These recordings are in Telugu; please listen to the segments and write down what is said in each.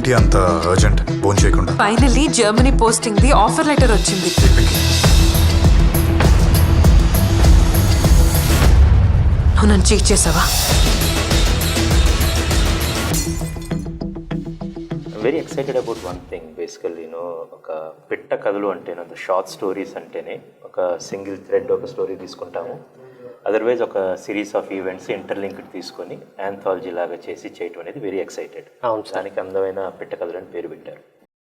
ఏంటి అంత అర్జెంట్ ఫోన్ చేయకుండా? Finally Germany posting the offer letter వచ్చింది. నువ్వు నన్ను చీట్ చేసావా? Very excited about one thing. Basically ఒక పిట్ట కథలు అంటేనే అంత షార్ట్ స్టోరీస్ అంటేనే ఒక సింగిల్ థ్రెడ్ ఒక స్టోరీ తీసుకుంటాము. అదర్వైజ్ ఒక సిరీస్ ఆఫ్ ఈవెంట్స్ ఇంటర్లింక్డ్ తీసుకొని యాంథాలజీ లాగా చేసి చేయటం అనేది వెరీ ఎక్సైటెడ్. దానికి అందమైన పిట్ట కథలు అని పేరు పెట్టారు.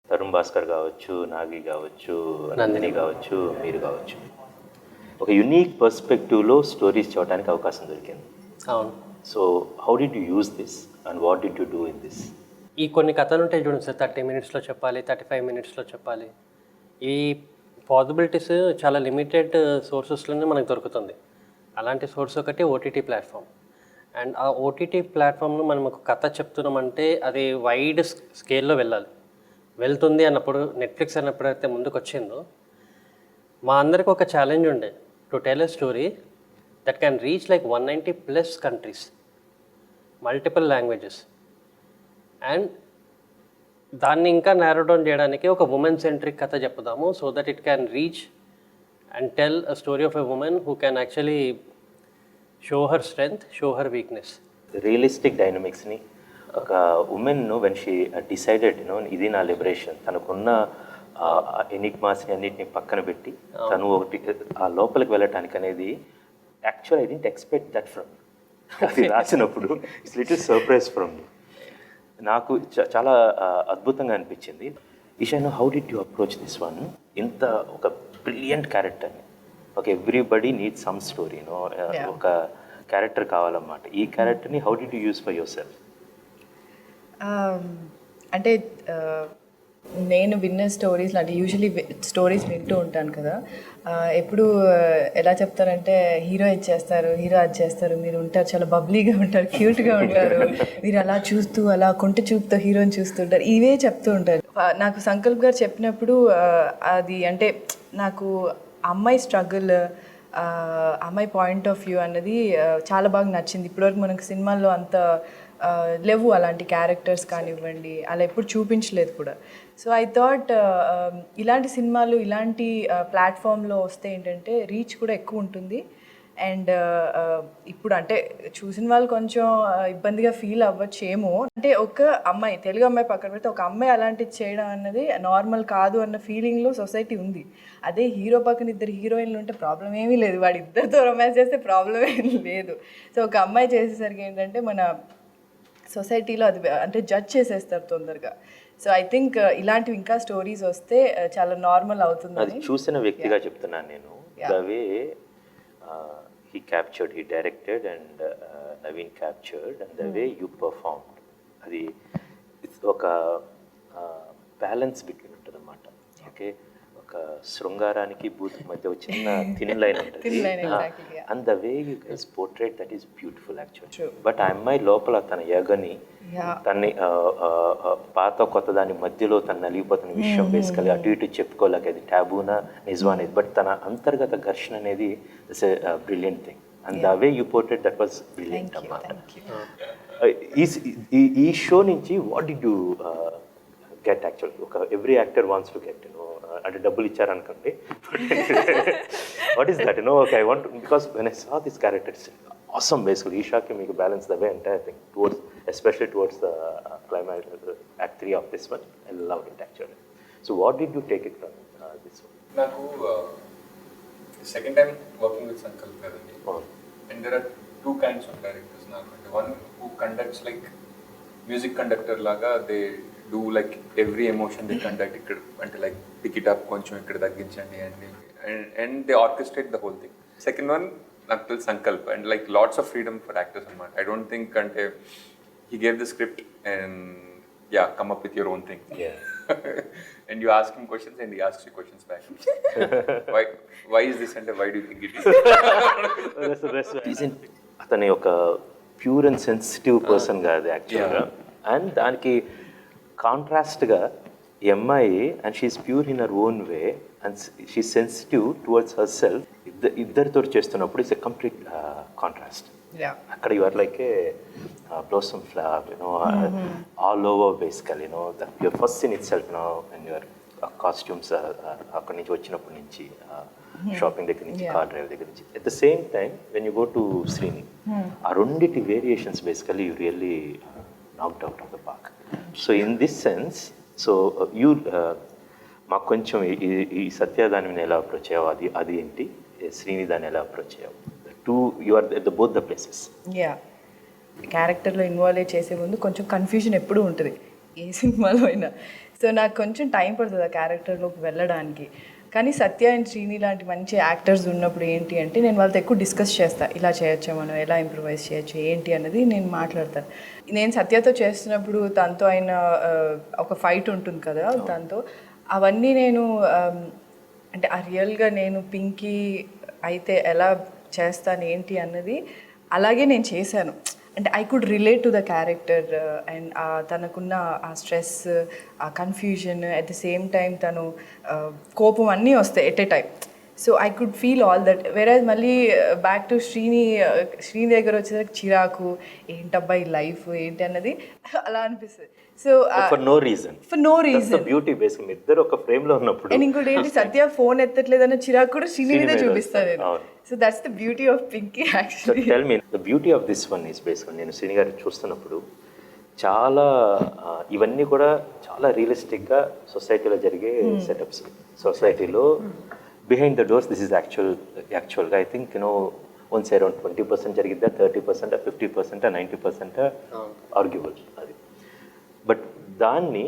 తరుణ్ భాస్కర్ కావచ్చు, నాగి కావచ్చు, నందిని కావచ్చు, మీరు కావచ్చు. ఒక యునీక్ పర్స్పెక్టివ్లో స్టోరీస్ చూడటానికి అవకాశం దొరికింది. అవును. So how did you use this and what did you do in this? ఈ కొన్ని కథలు ఉంటాయి చూడండి సార్, 30 minutesలో చెప్పాలి, 35 minutesలో చెప్పాలి. ఈ పాసిబిలిటీస్ చాలా లిమిటెడ్ సోర్సెస్లోనే మనకు దొరుకుతుంది. అలాంటి సోర్స్ ఒకటి ఓటీటీ ప్లాట్ఫామ్. అండ్ ఆ ఓటీటీ ప్లాట్ఫామ్లో మనం ఒక కథ చెప్తున్నామంటే అది వైడ్ స్కేల్లో వెళ్ళాలి. వెళ్తుంది అన్నప్పుడు నెట్ఫ్లిక్స్ అన్నప్పుడు అయితే ముందుకు వచ్చిందో మా అందరికి ఒక ఛాలెంజ్ ఉండే, to tell a story that can reach like 190+ countries, multiple languages. And దాన్ని ఇంకా నేరో డౌన్ చేయడానికి ఒక ఉమెన్ సెంట్రిక్ కథ చెప్దాము, so that it can reach and tell a story of a women who can actually show her strength, show her weakness. Realistic డైనమిక్స్ని ఒక ఉమెన్ వెన్ షీ డిసైడెడ్ ఇది నా లిబరేషన్, తనకున్న ఎనిగ్మాస్ని అన్నిటిని పక్కన పెట్టి తను ఒకటి ఆ లోపలికి వెళ్ళటానికి అనేది actual I didn't expect that from. అది రాసినప్పుడు it's little surprise from me. నాకు చాలా అద్భుతంగా అనిపించింది. ఈషాను, how did you approach this one? ఇంత ఒక బ్రిలియంట్ క్యారెక్టర్ని, ఒక ఎవ్రీబడి నీడ్ సమ్ స్టోరీ, ఒక క్యారెక్టర్ కావాలన్నమాట. ఈ క్యారెక్టర్ని how did you use for yourself? అంటే నేను విన్న స్టోరీస్ అంటే యూజువలీ స్టోరీస్ వింటూ ఉంటాను కదా, ఎప్పుడు ఎలా చెప్తారంటే హీరో ఇది చేస్తారు, హీరో అది చేస్తారు, మీరు ఉంటారు చాలా బబ్లీగా ఉంటారు, క్యూట్గా ఉంటారు, మీరు అలా చూస్తూ అలా కొంట చూపుతో హీరోని చూస్తుంటారు, ఇవే చెప్తూ ఉంటారు. నాకు సంకల్ప్ గారు చెప్పినప్పుడు అది అంటే నాకు అమ్మాయి స్ట్రగుల్, అమ్మాయి పాయింట్ ఆఫ్ వ్యూ అన్నది చాలా బాగా నచ్చింది. ఇప్పటివరకు మనకు సినిమాల్లో అంత లేవు అలాంటి క్యారెక్టర్స్ కానివ్వండి, అలా ఎప్పుడు చూపించలేదు కూడా. సో ఐ థాట్ ఇలాంటి సినిమాలు ఇలాంటి ప్లాట్ఫామ్లో వస్తే ఏంటంటే రీచ్ కూడా ఎక్కువ ఉంటుంది. అండ్ ఇప్పుడు అంటే చూసిన వాళ్ళు కొంచెం ఇబ్బందిగా ఫీల్ అవ్వచ్చేమో, అంటే ఒక అమ్మాయి, తెలుగు అమ్మాయి పక్కన పెడితే ఒక అమ్మాయి అలాంటిది చేయడం అన్నది నార్మల్ కాదు అన్న ఫీలింగ్లో సొసైటీ ఉంది. అదే హీరో పక్కన 2 హీరోయిన్లు ఉంటే ప్రాబ్లం ఏమీ లేదు, వాడు ఇద్దరితో రొమాన్స్ చేస్తే ప్రాబ్లం ఏమీ లేదు. సో ఒక అమ్మాయి చేసేసరికి ఏంటంటే మన సొసైటీలో అది అంటే జడ్జ్ చేసేస్తారు తొందరగా. సో ఐ థింక్ ఇలాంటివి ఇంకా స్టోరీస్ వస్తే చాలా నార్మల్ అవుతుంది. అది చూసిన వ్యక్తిగా చెప్తున్నాను నేను. The way he captured, he directed and Naveen captured and the way you performed, అది ఒక బ్యాలెన్స్ బిట్వీన్ ఉంటుంది అన్నమాట. ఓకే, ఒక శృంగారానికి బూత్ మధ్య ఒక చిన్న థిన్ లైన్ ఉంటుంది. And the way you guys portrait that is beautiful actually. But ఆ అమ్మాయి లోపల తన యగని, తన్ని పాత కొత్త దాని మధ్యలో తను నలిగిపోతున్న విషయం బేసికలీ అటు ఇటు చెప్పుకోలేక అది ట్యాబూనా నిజమా అనేది, బట్ తన అంతర్గత ఘర్షణ అనేది it's a brilliant thing. And the way you portrait that was brilliant అన్నమాట. ఈ షో నుంచి what did you get actually? ఒక every actor wants to get అంటే డబ్బులు ఇచ్చారనుకోండి, what is that? Okay, I want, because when I saw this characters awesome basically. Ishaaki make balance the way entire thing towards, especially towards the climax, act 3 of this one. I loved it actually. So what did you take it from this one? Naku second time working with Sankalp Gadandi, and there are 2 kinds of directors naku. One who conducts like music conductor laga, they do like every emotion they conduct ikkada ante like pick it up koncham ikkada tagginchandi and they orchestrate the whole thing. Second one నాకు తెలుసు Sankalp, and like lots of freedom for actors అనమాట. ఐ డోంట్ థింక్ అంటే he gave the script and you come up with your own thing and you ask him questions and he asks you questions back. Why is this అంటే why do think it is? అతని ఒక ప్యూర్ అండ్ సెన్సిటివ్ పర్సన్ కాదు యాక్చువల్గా. అండ్ దానికి కాంట్రాస్ట్గా ఈ అమ్మాయి, and she's pure in her own way and she sensitive towards herself. ఇద్దరితో చేస్తున్నప్పుడు it's a complete contrast. Yeah. అక్కడ you are like a blossom flower, all over basically, your first scene itself, and your costumes అక్కడి నుంచి వచ్చినప్పటి నుంచి షాపింగ్ దగ్గర నుంచి కార్ డ్రైవ్ దగ్గర నుంచి at the same time when you go to Srini, ఆ రెండిటి variations basically you really knocked out of the park. So in this sense, so you మాకు కొంచెం ఈ సత్య దానిని ఎలా అప్రోచ్ అయ్యావు, అది ఏంటి, శ్రీని దాన్ని ఎలా అప్రోచ్ అయ్యావు, you are the both the places. Yeah, క్యారెక్టర్లో ఇన్వాల్వ్ చేసే ముందు కొంచెం కన్ఫ్యూజన్ ఎప్పుడూ ఉంటుంది ఏ సినిమాలో అయినా. సో నాకు కొంచెం టైం పడుతుంది ఆ క్యారెక్టర్లోకి వెళ్ళడానికి. కానీ సత్య అండ్ శ్రీని లాంటి మంచి యాక్టర్స్ ఉన్నప్పుడు ఏంటి అంటే నేను వాళ్ళతో ఎక్కువ డిస్కస్ చేస్తాను, ఇలా చేయొచ్చు, మనం ఎలా ఇంప్రూవైజ్ చేయొచ్చు ఏంటి అన్నది నేను మాట్లాడతాను. నేను సత్యతో చేస్తున్నప్పుడు తనతో అయిన ఒక ఫైట్ ఉంటుంది కదా, దాంతో అవన్నీ నేను అంటే ఆ రియల్గా నేను పింకీ అయితే ఎలా చేస్తాను ఏంటి అన్నది అలాగే నేను చేశాను. అంటే I could relate to the character and తనకున్న ఆ స్ట్రెస్, ఆ confusion, at the same time తను కోపం అన్నీ వస్తాయి at a time. So I could feel all that. వేరేజ్ మళ్ళీ బ్యాక్ టు శ్రీని దగ్గర వచ్చేసరికి చిరాకు, ఏంటబ్బా ఈ లైఫ్ ఏంటి అన్నది అలా అనిపిస్తుంది. So for no reason, beauty basic ఇద్దరు ఒక ఫ్రేమ్ లో ఉన్నప్పుడు. అండ్ ఇంకోటి ఏంటి, సత్య ఫోన్ ఎత్తట్లేదన్న చిరాకు కూడా శ్రీని మీద చూపిస్తాను నేను. So that's the beauty of Pinky actually. Tell me the beauty of this one is basic. నేను శ్రీని గారిని చూస్తున్నప్పుడు చాలా ఇవన్నీ కూడా చాలా రియలిస్టిక్గా సొసైటీలో జరిగే సెటప్స్. సొసైటీలో behind the doors this is యాక్చువల్గా ఐ థింక్ వన్స్ అరౌండ్ 20% జరిగిద్దా, 30%, 50%, 90% ఆర్గ్యుబుల్ అది. బట్ దాన్ని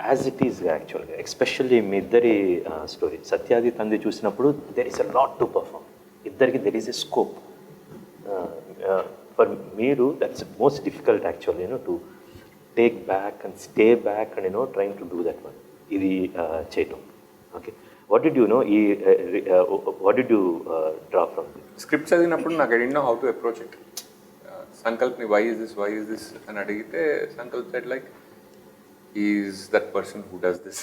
యాజ్ ఇట్ ఈస్ యాక్చువల్గా, ఎస్పెషల్లీ మీ ఇద్దరి స్టోరీ సత్యాది తంది చూసినప్పుడు there is a lot to perform. ఇద్దరికి there is a scope. For మీరు that's most difficult actually to take back and stay back and trying to do that one. ఇది చేయటం. Okay, what did you know, what did you draw from this? Script చదివినప్పుడు నాకు I don't know how to approach it. సంకల్ప్ని వై ఇస్ దిస్ అని అడిగితే Sankalp said like is that person who does this.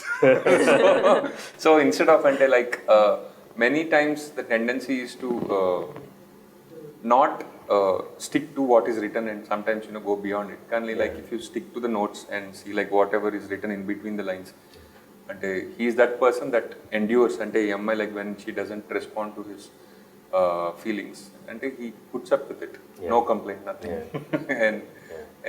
So instead of అంటే like many times the tendency is to not stick to what is written and sometimes go beyond it. Can like if you stick to the notes and see like whatever is written in between the lines, and he is that person that endures, and like when she doesn't respond to his feelings, and he puts up with it, no complaint, nothing.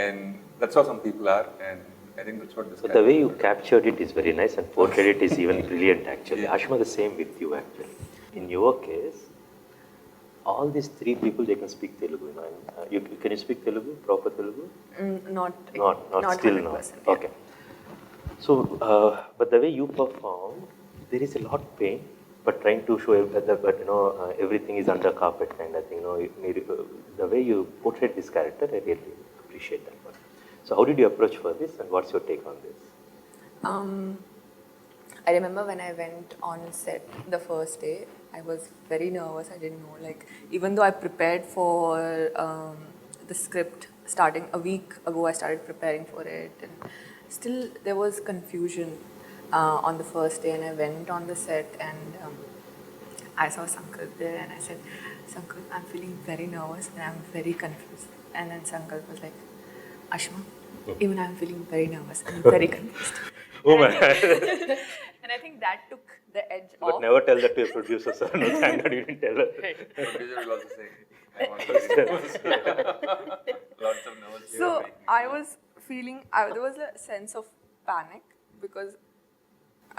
And that's how some people are, and I think that's what this. So the way you captured it is very nice, and portrayed it is even brilliant actually. Ashma, the same with you actually. In your case, all these three people, they can speak Telugu. Can you speak Telugu, proper Telugu? Not Still 100%, not. yeah. Okay. So, but the way you perform, there is a lot of pain, but trying to show that everything is under carpet kind of thing. The way you portrayed this character, I really appreciate that one. So, how did you approach for this, and what's your take on this? I remember when I went on set the first day, I was very nervous. I didn't know, like, even though I prepared for the script starting a week ago, I started preparing for it, and still there was confusion on the first day. And I went on the set, and I saw Sankalp there, and I said, Sankalp, I'm feeling very nervous and I'm very confused. And then Sankalp was like, Ashma, even I'm feeling very nervous and very confused. Oh my God. And I think that took the edge But off. never tell that to your producer, sir. No, thank God you didn't tell her. Producer will also say, I want to be nervous. Lots of nervous. So I was feeling, there was a sense of panic because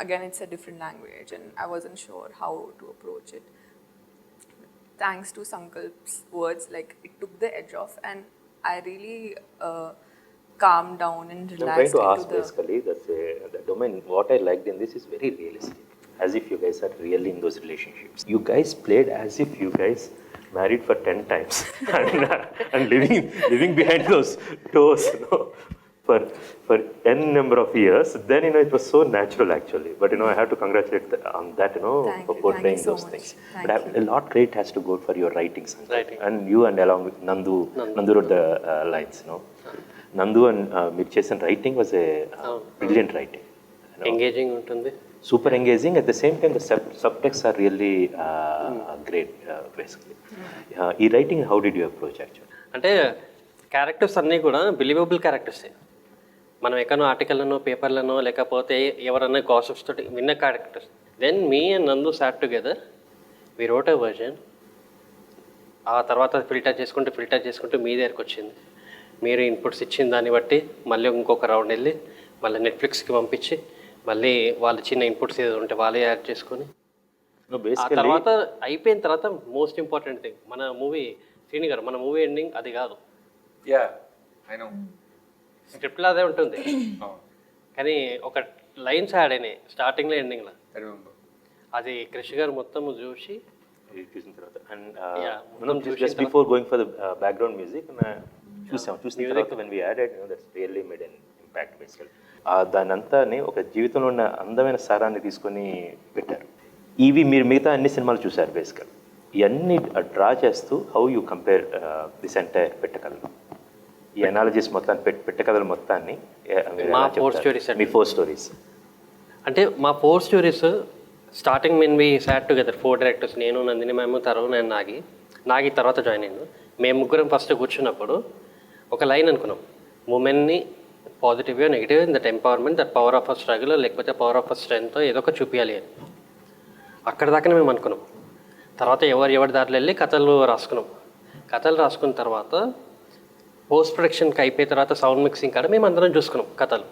again it's a different language and I wasn't sure how to approach it. Thanks to Sankalp's words, like it took the edge off and I really calmed down and I'm relaxed trying to ask into the... basically, the domain, what I liked in this is very realistic. As if you guys are really in those relationships. You guys played as if you guys married for 10 times and living behind those doors, for n number of years. Then it was so natural actually. But I have to congratulate on that, for portraying those things. But a lot credit has to go for your writing, Sankalp. And you and along with Nandu wrote the lines, Nandu and మీరు చేసిన writing was a brilliant writing. Engaging ఉంటుంది, super engaging. At the same time, the subtexts are really great, basically. E-writing, how did you approach actually? అంటే క్యారెక్టర్స్ అన్నీ కూడా బిలీవబుల్ క్యారెక్టర్సే. మనం ఎక్కడో ఆర్టికల్లోనో పేపర్లను లేకపోతే ఎవరన్నా గాసిప్స్ తోటి విన్న characters. Then me and Nandu sat together we wrote a version. ఆ తర్వాత ఫిల్టర్ చేసుకుంటూ మీ దగ్గరికి వచ్చింది. మీరు ఇన్పుట్స్ ఇచ్చిన దాన్ని బట్టి మళ్ళీ ఇంకొక రౌండ్ వెళ్ళి మళ్ళీ నెట్ఫ్లిక్స్కి పంపించి మళ్ళీ వాళ్ళ చిన్న ఇన్పుట్స్ ఏదో ఉంటే వాళ్ళే యాడ్ చేసుకొని ఆ తర్వాత అయిపోయిన తర్వాత మోస్ట్ ఇంపార్టెంట్ థింగ్ మన మూవీ శ్రీని గారు మన మూవీ ఎండింగ్ అది కాదు. యా ఐ నో స్క్రిప్ట్లో అదే ఉంటుంది కానీ ఒక లైన్స్ యాడ్ అయినాయి స్టార్టింగ్లో ఎండింగ్లో. అది క్రిష్ గారు మొత్తం చూసి చూసిన తర్వాత and just before going for the background music చూసిన తర్వాత when we added that's really made an impact బేసికల్. దాని అంతాని ఒక జీవితంలో ఉన్న అందమైన సారాన్ని తీసుకొని పెట్టారు. ఇవి మీరు మిగతా అన్ని సినిమాలు చూశారు బేసికల్. ఇవన్నీ డ్రా చేస్తూ how you compare this entire పెట్టకథలు, ఈ అనాలజీస్ మొత్తాన్ని పెట్టకథలు మొత్తాన్ని మా 4 స్టోరీస్ మీ 4 స్టోరీస్ అంటే మా 4 స్టోరీస్ స్టార్టింగ్ మెన్ వి సాట్ టుగెదర్ 4 డైరెక్టర్స్, నేను నందిని మ్యామ్, తరుణ్ అండ్ నాగి తర్వాత జాయిన్ అయ్యాను. మేము ముగ్గురం ఫస్ట్ కూర్చున్నప్పుడు ఒక లైన్ అనుకున్నాం, ఉమెన్ని పాజిటివ్గా negative that empowerment that power of a struggle లేకపోతే పవర్ ఆఫ్ అ స్ట్రెంగ్త్ ఏదో ఒక చూపించాలి అని. అక్కడ దాకానే మేము అనుకున్నాం. తర్వాత ఎవరి దారిలో వెళ్ళి కథలు రాసుకున్నాం. కథలు రాసుకున్న తర్వాత పోస్ట్ ప్రొడక్షన్కి అయిపోయిన తర్వాత సౌండ్ మిక్సింగ్ కాడ మేము అందరం చూసుకున్నాం కథలు.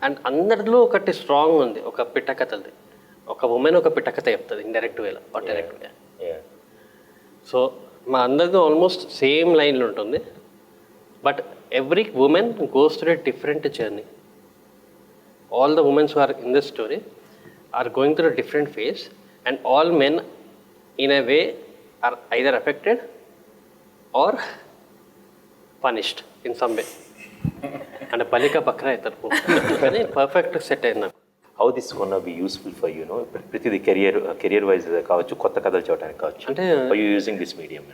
అండ్ అందరిలో ఒకటి స్ట్రాంగ్ ఉంది, ఒక పిట్ట కథలది. ఒక ఉమెన్ ఒక పిట్ట కథ చెప్తుంది ఇండైరెక్ట్ వేలో డైరెక్ట్ వే. సో మా అందరిది ఆల్మోస్ట్ సేమ్ లైన్లు ఉంటుంది. But every woman goes to a different journey. All the womens who are in this story are going through a different phase and all men in a way are either affected or punished in some way. And balika bakra aitar కానీ పర్ఫెక్ట్ సెట్ అయింది నాకు. How this gonna be useful for you know ప్రతిదీ కెరియర్ వైజ్ కావచ్చు, కొత్త కథలు చూడడానికి కావచ్చు. అంటే you using this medium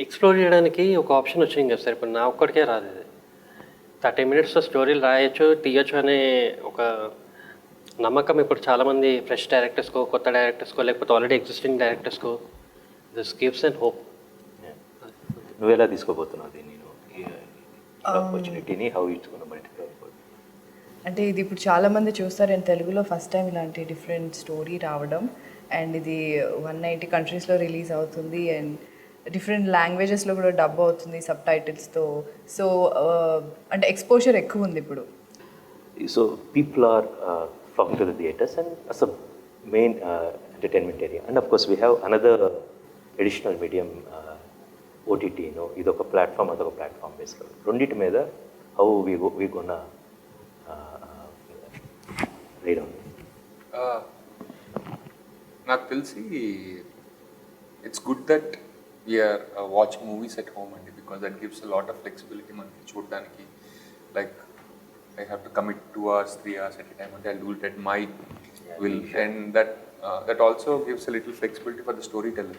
explore చేయడానికి ఒక ఆప్షన్ వచ్చింది కదా సార్. ఇప్పుడు నా ఒక్కడికే రాదు ఇది. 30 minutesలో స్టోరీలు రాయొచ్చు తీయచ్చు అనే ఒక నమ్మకం ఇప్పుడు చాలామంది ఫ్రెష్ డైరెక్టర్స్కో, కొత్త డైరెక్టర్స్కో, లేకపోతే ఆల్రెడీ ఎగ్జిస్టింగ్ డైరెక్టర్స్కో దిస్ గివ్స్ అండ్ హోప్. నువ్వు ఎలా తీసుకోబోతున్నావు దీన్ని, ఆపర్చునిటీని హౌ ఇట్స్ గోనా మల్టిప్లై? అంటే ఇది ఇప్పుడు చాలామంది చూస్తారు అండ్ తెలుగులో ఫస్ట్ టైం ఇలాంటి డిఫరెంట్ స్టోరీ రావడం. అండ్ ఇది 190 కంట్రీస్లో రిలీజ్ అవుతుంది అండ్ డిఫరెంట్ లాంగ్వేజెస్లో కూడా డబ్ అవుతుంది సబ్ టైటిల్స్తో. సో అంటే ఎక్స్పోజర్ ఎక్కువ ఉంది ఇప్పుడు. So people are flocking to the theatres and as a main entertainment area. And of course we have another additional medium, OTT, you know, idoka platform adoka platform basically. Ronditi meeda how we gonna ride on? నాకు తెలిసి it's good that we are watch movies at home అండి, because that gives a lot of flexibility మనకి చూడడానికి. Like I have to commit 2 hours, 3 hours at a time, and I'll do it at my will, and that also gives a little flexibility for the storyteller.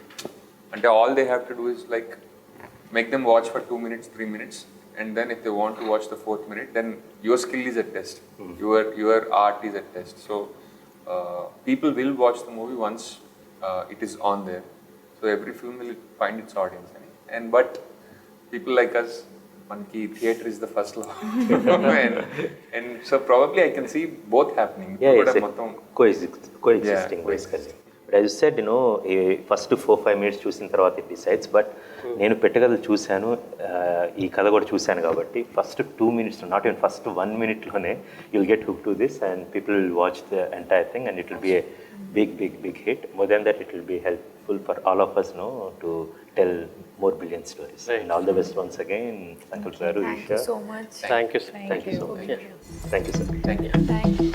And all they have to do is like make them watch for 2 minutes, 3 minutes, and then if they want to watch the 4th minute, then your skill is at test, your art is at test. So people will watch the movie once it is on there. So every film will find its audience, and but people like us, మనకి theatre is the first love, and so probably I can see both happening. మొత్తం coexisting basically. But as you said, you know, first 4-5 minutes చూసిన తర్వాత ఇట్ డిసైడ్స్. బట్ నేను పెట్టగలలు చూశాను, ఈ కథ కూడా చూశాను కాబట్టి first 2 minutes, not even first 1 minuteలోనే you'll get hooked to this and people will watch the entire thing and it will be a big hit. More than that, it will be helpful for all of us, no, to tell more brilliant stories. Right. And all the best once again, Sankalp Garu, Isha. Thank you so much. Thank you, sir. Thank you so much. Thank you, sir. Thank you.